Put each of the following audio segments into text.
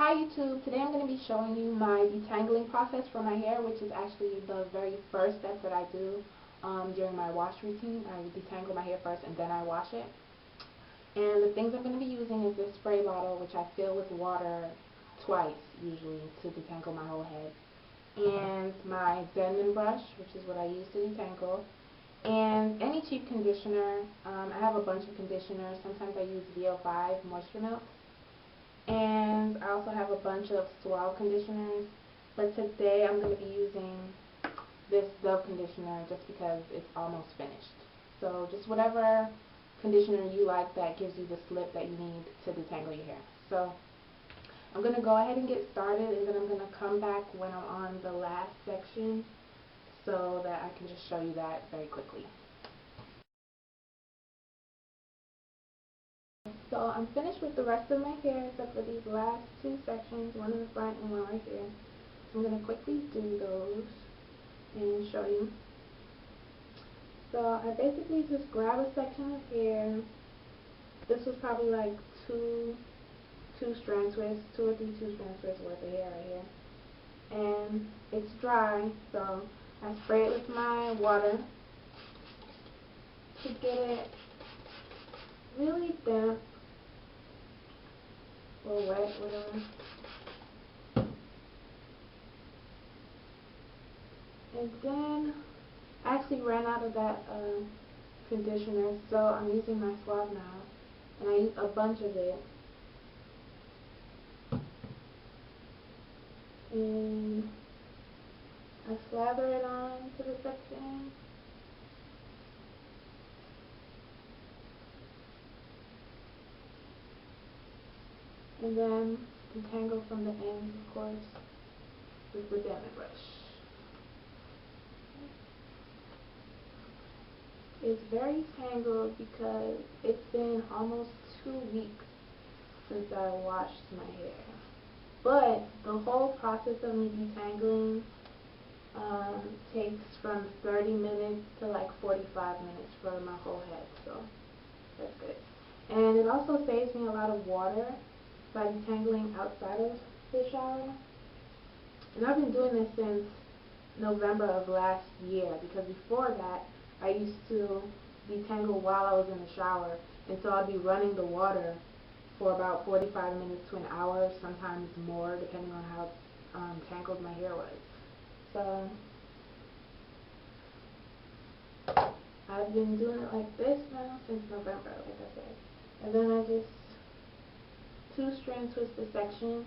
Hi YouTube, today I'm going to be showing you my detangling process for my hair, which is actually the very first step that I do during my wash routine. I detangle my hair first and then I wash it. And the things I'm going to be using is this spray bottle, which I fill with water twice usually to detangle my whole head. And my Denman brush, which is what I use to detangle. And any cheap conditioner. I have a bunch of conditioners. Sometimes I use VO5 Moisture Milk. And I also have a bunch of Suave conditioners, but today I'm going to be using this Dove conditioner just because it's almost finished. So just whatever conditioner you like that gives you the slip that you need to detangle your hair. So I'm going to go ahead and get started, and then I'm going to come back when I'm on the last section so that I can just show you that very quickly. So I'm finished with the rest of my hair except for these last two sections, one in the front and one right here. So I'm going to quickly do those and show you. So I basically just grab a section of hair. This was probably like two strand twists, two or three two-strand twists worth of hair right here. And it's dry, so I spray it with my water to get it really damp or wet, whatever. And then I actually ran out of that conditioner, so I'm using my Suave now, and I use a bunch of it. And I slather it on to the section. And then detangle from the ends, of course, with the Denman brush. It's very tangled because it's been almost 2 weeks since I washed my hair. But the whole process of me detangling takes from 30 minutes to like 45 minutes for my whole head, so that's good. And it also saves me a lot of water by detangling outside of the shower. And I've been doing this since November of last year, because before that I used to detangle while I was in the shower, and so I'd be running the water for about 45 minutes to an hour, sometimes more depending on how tangled my hair was. So I've been doing it like this now since November, like I said. And then I just two-strand twist the section.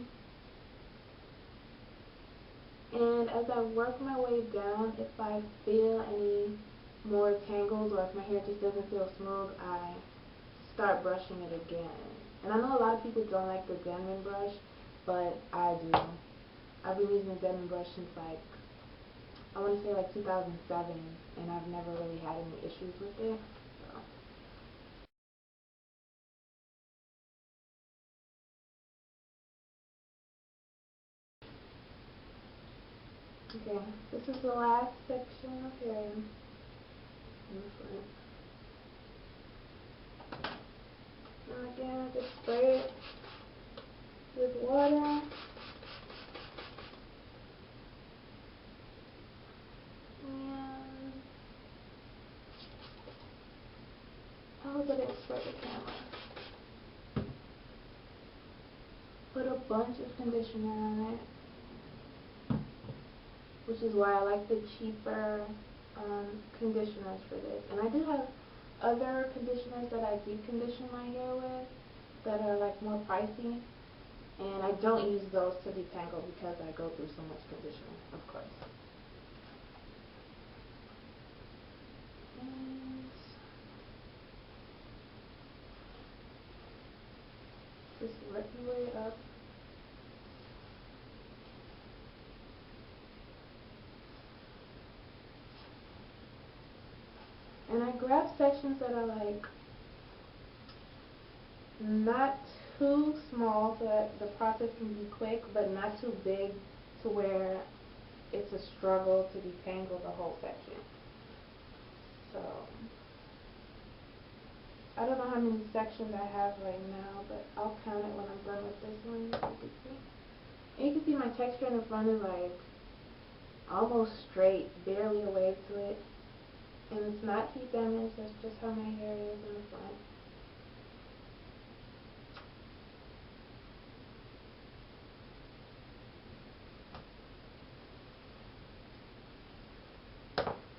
And as I work my way down, if I feel any more tangles or if my hair just doesn't feel smooth, I start brushing it again. And I know a lot of people don't like the Denman brush, but I do. I've been using the Denman brush since like, I want to say like 2007, and I've never really had any issues with it. So, okay, this is the last section of hair in the front. Now again, I just spray it with water. And I hope I didn't spray the camera. Put a bunch of conditioner on it, which is why I like the cheaper conditioners for this. And I do have other conditioners that I deep condition my hair with that are like more pricey, and I don't use those to detangle because I go through so much conditioner, of course. And just work your way up. And I grab sections that are like not too small so that the process can be quick, but not too big to where it's a struggle to detangle the whole section. So I don't know how many sections I have right now, but I'll count it when I'm done with this one. texture in the front is like almost straight, barely a wave to it. And it's not heat damage, that's just how my hair is in the front.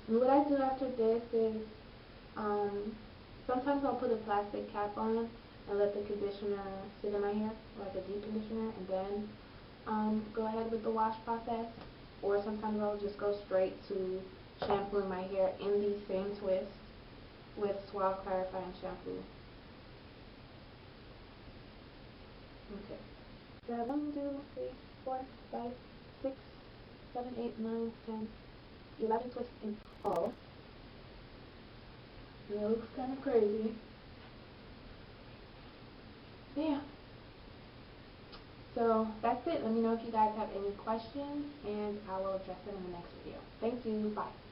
And what I do after this is, sometimes I'll put a plastic cap on and let the conditioner sit in my hair, like a deep conditioner, and then go ahead with the wash process. Or sometimes I'll just go straight to shampooing my hair in these same twists with Suave Clarifying Shampoo. Okay. So 1, 2, 3, 4, 5, 6, 7, 8, 9, 10, 11 twists in all. And it looks kind of crazy. Yeah. So that's it. Let me know if you guys have any questions, and I will address it in the next video. Thank you. Bye.